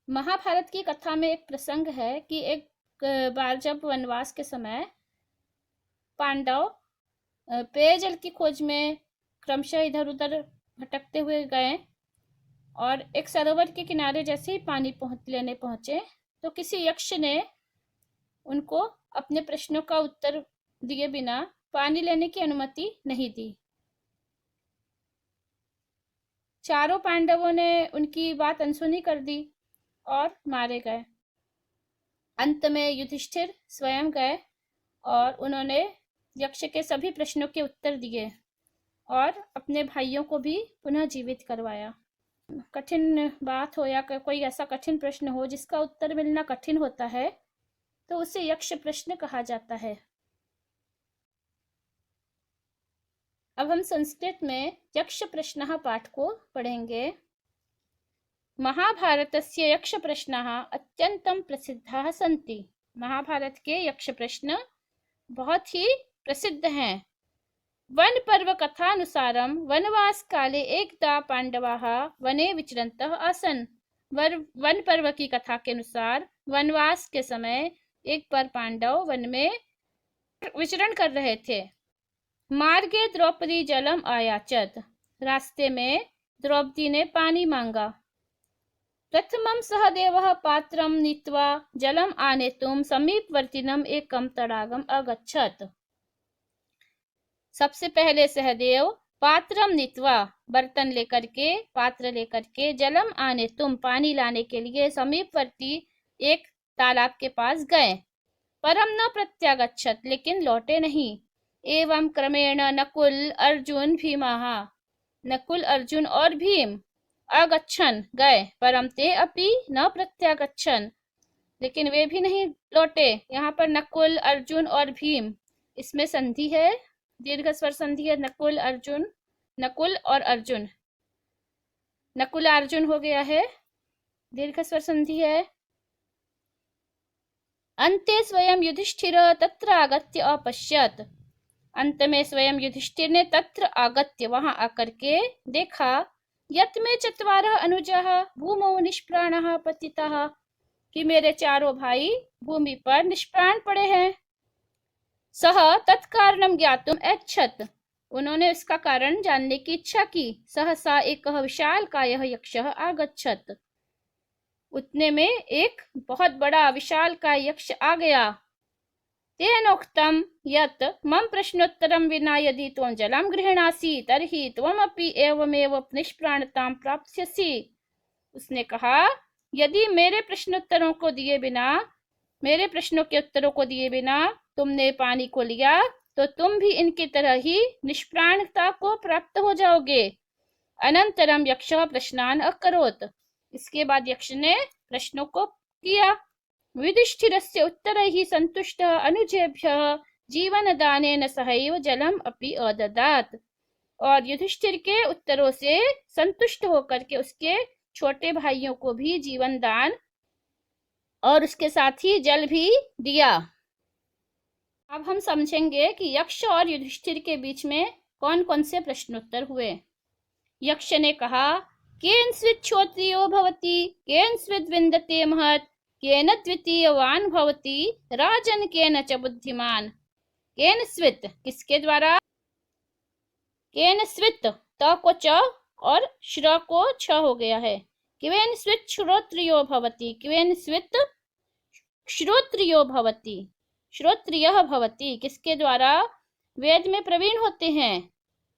महाभारत की कथा में एक प्रसंग है कि एक बार जब वनवास के समय पांडव पेयजल की खोज में क्रमशः इधर उधर भटकते हुए गए और एक सरोवर के किनारे जैसे ही पानी लेने पहुंचे तो किसी यक्ष ने उनको अपने प्रश्नों का उत्तर दिए बिना पानी लेने की अनुमति नहीं दी। चारों पांडवों ने उनकी बात अनसुनी कर दी और मारे गए। अंत में युधिष्ठिर स्वयं गए और उन्होंने यक्ष के सभी प्रश्नों के उत्तर दिए और अपने भाइयों को भी पुनः जीवित करवाया। कठिन बात हो या कोई ऐसा कठिन प्रश्न हो जिसका उत्तर मिलना कठिन होता है तो उसे यक्ष प्रश्न कहा जाता है। अब हम संस्कृत में यक्ष प्रश्नः पाठ को पढ़ेंगे। महाभारतस्य यक्ष प्रश्नः अत्यंतं प्रसिद्धाः सन्ति। महाभारत के यक्ष प्रश्न बहुत ही प्रसिद्ध हैं। वन पर्व कथानुसारं वनवास काले एकदा पांडवाः वने विचरन्तः आसन्। वन पर्व की कथा के अनुसार वनवास के समय एक बार पांडव वन में विचरण कर रहे थे। मार्गे द्रौपदी जलम आयाचत। रास्ते में द्रौपदी ने पानी मांगा। प्रथमं सहदेवः पात्रं नीत्वा जलम आनेतुं समीपवर्तिनम् एकं तडागम् अगच्छत्। सबसे पहले सहदेव पात्रम नीत्वा बर्तन लेकर के पात्र लेकर के जलम आनेतुं पानी लाने के लिए समीपवर्ती एक तालाब के पास गए। परम न प्रत्यागच्छत लेकिन लौटे नहीं। एवं क्रमेण नकुल अर्जुन भीमाः। नकुल अर्जुन और भीम अगच्छन गए परम ते अपि न प्रत्यागच्छन लेकिन वे भी नहीं लौटे। यहाँ पर नकुल अर्जुन और भीम इसमें संधि है, दीर्घ स्वर संधि है। नकुल अर्जुन, नकुल और अर्जुन, नकुल अर्जुन हो गया है, दीर्घ स्वर संधि है। अन्ते स्वयं युधिष्ठिर तत्र आगत्य अपश्यत। अंत में स्वयं युधिष्ठिर ने तत्र आगत्य वहां आकर के देखा। यत् में चत्वारः अनुजः भूमौ निष्प्राणः पतितः। कि मेरे चारों भाई भूमि पर निष्प्राण पड़े हैं। सह तत्कारणं ज्ञातुम् ऐच्छत्। उन्होंने इसका कारण जानने की इच्छा की। सहसा एकः विशालकायः यक्षः आगच्छत्। उतने में एक बहुत बड़ा विशालकाय यक्ष आ गया। तेनोक्तं यत् मम प्रश्नोत्तरं विना यदि त्वं जलं गृह्णासि तर्हि त्वमपि एवमेव निष्प्राणतां प्राप्स्यसि। उसने कहा यदि मेरे प्रश्नों के उत्तरों को दिए बिना तुमने पानी को लिया तो तुम भी इनकी तरह ही निष्प्राणता को प्राप्त हो जाओगे। अनंतरम यक्षः प्रश्नान् अकरोत्। इसके बाद यक्ष ने प्रश्नों को किया। युधिष्ठिरस्य उत्तरैः सन्तुष्टः अनुजेभ्यः जीवनदानेन सहैव जलम अपि अददात्। और युधिष्ठिर के उत्तरों से संतुष्ट होकर के उसके छोटे भाइयों को भी जीवन दान और उसके साथ ही जल भी दिया। अब हम समझेंगे कि यक्ष और युधिष्ठिर के बीच में कौन कौन से प्रश्नोत्तर हुए। यक्ष ने कहा केनस्वित् क्षोत्रियो भवति, केनस्वित् विन्दते महत्, केन द्वितीयवान भवति, राजन केन च बुद्धिमान। केनस्वित् किसके द्वारा, केनस्वित् त को च और श्र को छ हो गया है। केनस्वित् श्रोत्रियो भवति, केनस्वित् श्रोत्रियो भवति, श्रोत्रियः भवति किसके द्वारा, वेद में प्रवीण होते हैं।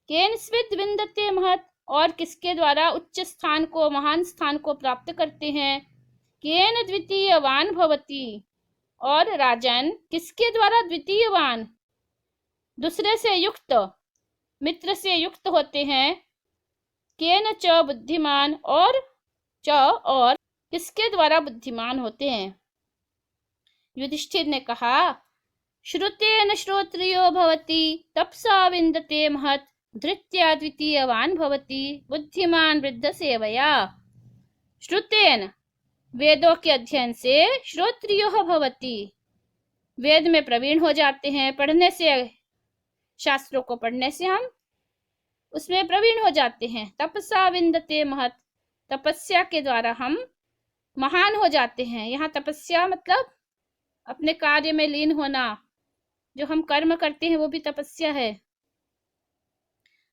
केनस्वित् विन्दते महत् और किसके द्वारा उच्च स्थान को, महान स्थान को प्राप्त करते हैं। केन द्वितीयवान भवति और राजन किसके द्वारा द्वितीयवान, दूसरे से युक्त, मित्र से युक्त होते हैं। केन च बुद्धिमान और च और किसके द्वारा बुद्धिमान होते हैं। युधिष्ठिर ने कहा श्रुतेन श्रोत्रियो भवति, तपसा विन्दते महत्, धृत्या द्वितीयवान भवति, बुद्धिमान वृद्ध सेवया। श्रुतेन वेदों के अध्ययन से, श्रोत्रियो भवति वेद में प्रवीण हो जाते हैं, पढ़ने से, शास्त्रों को पढ़ने से हम उसमें प्रवीण हो जाते हैं। तपसा विन्दते महत् तपस्या के द्वारा हम महान हो जाते हैं। यहाँ तपस्या मतलब अपने कार्य में लीन होना, जो हम कर्म करते हैं वो भी तपस्या है।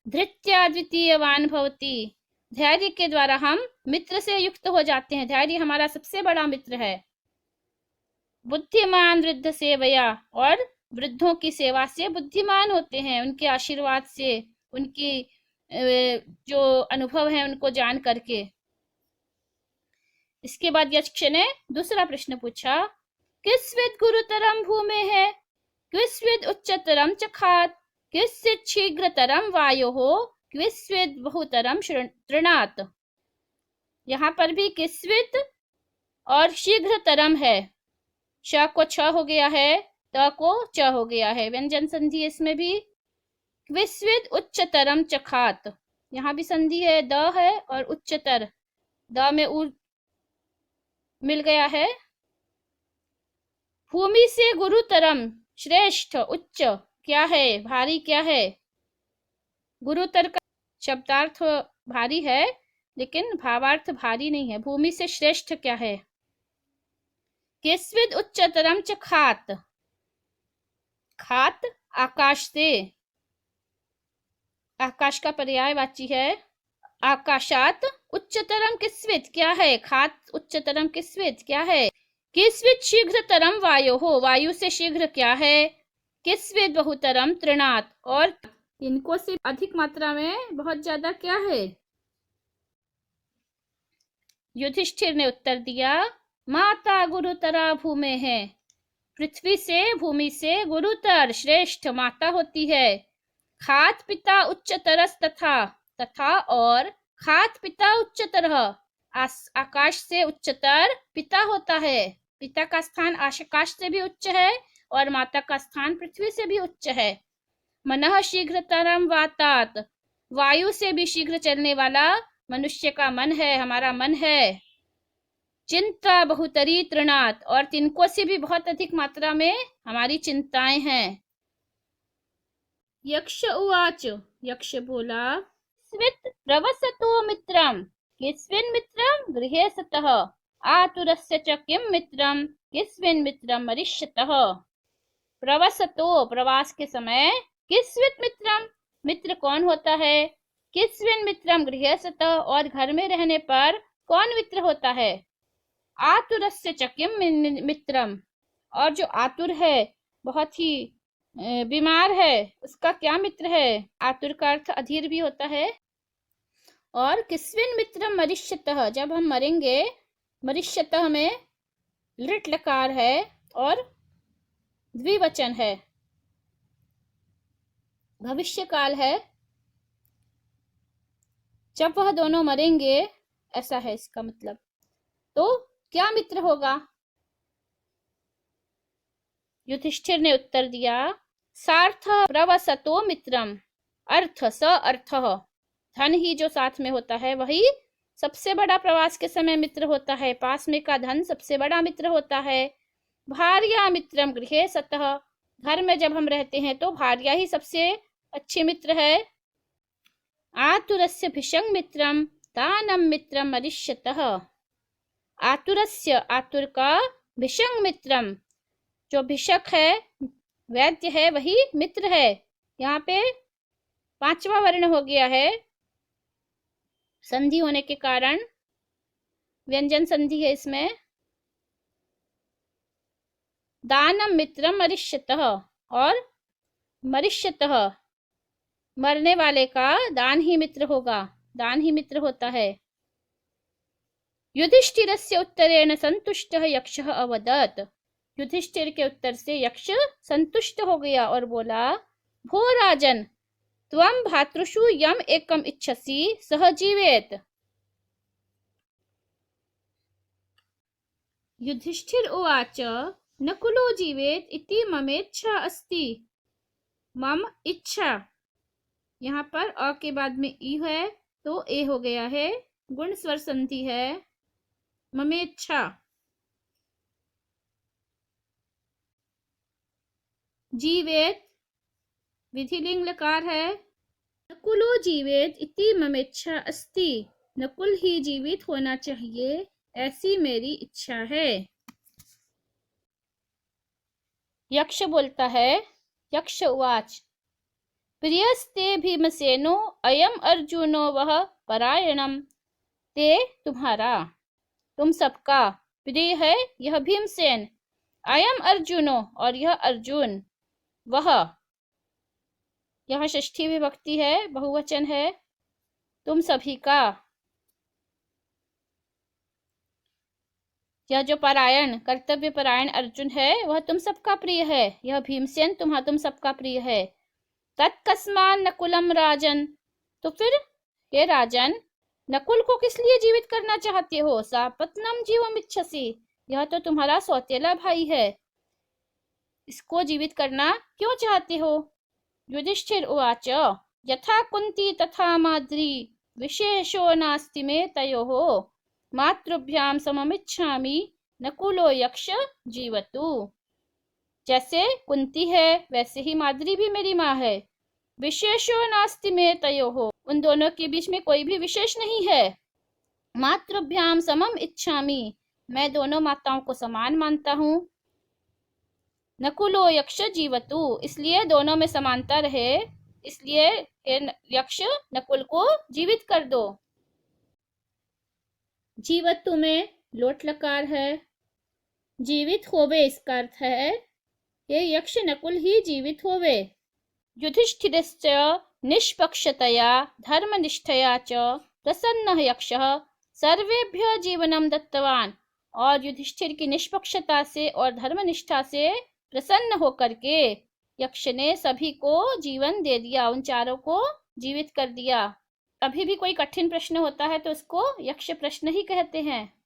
धृत्या द्वितीयवान भवति, धैर्य के द्वारा हम मित्र से युक्त हो जाते हैं। धैर्य हमारा सबसे बड़ा मित्र है। बुद्धिमान वृद्ध सेवया, और वृद्धों की सेवा से बुद्धिमान होते हैं, उनके आशीर्वाद से, उनकी जो अनुभव है उनको जान करके। इसके बाद यक्ष ने दूसरा प्रश्न पूछा, किस्विद गुरुतरम भूमे है, किस्विद उच्चतरम चखात, किस्विद शीघ्रतरम वायो हो, किस्विद बहुतरम तृणात। यहाँ पर भी किस्विद और शीघ्रतरम है, श को छ हो गया है, त को च हो गया है, व्यंजन संधि इसमें भी। किस्विद उच्चतरम चखात, यहाँ भी संधि है, द है और उच्चतर, द में उ मिल गया है। भूमि से गुरुतरम, श्रेष्ठ, उच्च क्या है, भारी क्या है। गुरुतर का शब्दार्थ भारी है लेकिन भावार्थ भारी नहीं है। भूमि से श्रेष्ठ क्या है। किस्विद उच्चतरम च खात, खात आकाश से, आकाश का पर्यायवाची है। आकाशात उच्चतरम किस्विद क्या है, खात उच्चतरम किस्विद क्या है। किस्विद शीघ्रतरम वायु हो, वायु से शीघ्र क्या है। किस्विद बहुतरम तृणात, और इनको से अधिक मात्रा में बहुत ज्यादा क्या है। युधिष्ठिर ने उत्तर दिया, माता गुरुतरा भूमे है, पृथ्वी से, भूमि से गुरुतर श्रेष्ठ माता होती है। खात पिता उच्चतरस, तथा, तथा और खात पिता उच्चतर, आकाश से उच्चतर पिता होता है। पिता का स्थान आकाश से भी उच्च है और माता का स्थान पृथ्वी से भी उच्च है। मनः शीघ्रतरम वातात, वायु से भी शीघ्र चलने वाला मनुष्य का मन है, हमारा मन है। चिंता बहुतरी तृणात, और तिनको से भी बहुत अधिक मात्रा में हमारी चिंताएं हैं। यक्ष उवाच, यक्ष बोला, स्वित प्रवसतो मित्रम, किस्विन मित्रम गृहे सतः, आतुरस्य च किम मित्रम, किस्विन मित्रम मरिष्यतः। प्रवसतो, प्रवास के समय, किस्वित मित्रम, मित्र कौन होता है। किस्विन मित्रम गृहे सतः, और घर में रहने पर कौन मित्र होता है। आतुरस्य च किम मित्रम, और जो आतुर है, बहुत ही बीमार है, उसका क्या मित्र है। आतुर का अर्थ अधीर भी होता है। और किस्विन मित्रम मरिष्यतः, जब हम मरेंगे, मरिष्यतः में लृट लकार है और द्विवचन है, भविष्य काल है, जब वह दोनों मरेंगे, ऐसा है इसका मतलब। तो क्या मित्र होगा। युधिष्ठिर ने उत्तर दिया, सार्थ प्रवसतो मित्रम, अर्थ स अर्थ, धन ही जो साथ में होता है वही सबसे बड़ा प्रवास के समय मित्र होता है। पास में का धन सबसे बड़ा मित्र होता है। भार्या मित्रम गृहे सतः, घर में जब हम रहते हैं तो भार्या ही सबसे अच्छे मित्र है। आतुरस्य भिषंग मित्रम, दानम मित्रम मरिष्यतः, आतुरस्य, आतुर का, भिषंग मित्रम, जो भिषक है, वैद्य है, वही मित्र है। यहाँ पे पांचवा वर्ण हो गया है, संधि होने के कारण, व्यंजन संधि है इसमें। दानम मित्रम मरिष्यतः, और मरिष्यतः, मरने वाले का दान ही मित्र होगा, दान ही मित्र होता है। युधिष्ठिरस्य उत्तरेण संतुष्टः यक्षः अवदत्, युधिष्ठिर के उत्तर से यक्ष संतुष्ट हो गया और बोला, भो राजन, त्वं भातृषु यम एकम इच्छसि सह जीवेत। युधिष्ठिर उवाच, नकुलो जीवेत इति ममेच्छा अस्ति। मम इच्छा, यहाँ पर अ के बाद में ई है तो ए हो गया है, गुण स्वर संधि है। ममेच्छा, जीवेत विधिलिंग लकार है। नकुलो जीवेत इति ममेच्छा अस्ति, नकुल ही जीवित होना चाहिए ऐसी मेरी इच्छा है। यक्ष बोलता है, यक्ष उवाच प्रियस्ते भीमसेनो अयम अर्जुनो वह परायणम। ते तुम्हारा, तुम सबका प्रिय है यह भीमसेन। अयम अर्जुनो, और यह अर्जुन। वह, यह षष्ठी विभक्ति है, बहुवचन है। तुम सभी का, यह जो परायण, कर्तव्य परायण अर्जुन है वह तुम सबका प्रिय है। यह भीमसेन तुम सबका प्रिय है। तत्कस्मान नकुलम राजन, तो फिर हे राजन, नकुल को किस लिए जीवित करना चाहते हो? सापत्नम जीवम इच्छसि, यह तो तुम्हारा सौतेला भाई है, इसको जीवित करना क्यों चाहते हो? युधिष्ठिर उवाच यथा कुंती तथा माद्री विशेषो नास्ति मे तयोः मातृभ्याम सममिच्छामि नकुलो यक्ष जीवतु। जैसे कुंती है वैसे ही माद्री भी मेरी माँ है। विशेषो नास्ति मे तयोः, उन दोनों के बीच में कोई भी विशेष नहीं है। मातृभ्याम समम इच्छामि, मैं दोनों माताओं को समान मानता हूँ। नकुलो यक्ष जीवतु, इसलिए दोनों में समानता रहे, इसलिए यक्ष नकुल को जीवित कर दो। जीवतु में लोट लकार है। जीवित होवे इसका अर्थ है ये यक्ष नकुल ही जीवित होवे। युधिष्ठिरश्च निष्पक्षतया धर्मनिष्ठया च प्रसन्नः यक्षः सर्वेभ्य जीवनम दत्तवान, और युधिष्ठिर की निष्पक्षता से और धर्मनिष्ठा से प्रसन्न होकर के यक्ष ने सभी को जीवन दे दिया, उन चारों को जीवित कर दिया। अभी भी कोई कठिन प्रश्न होता है तो उसको यक्ष प्रश्न ही कहते हैं।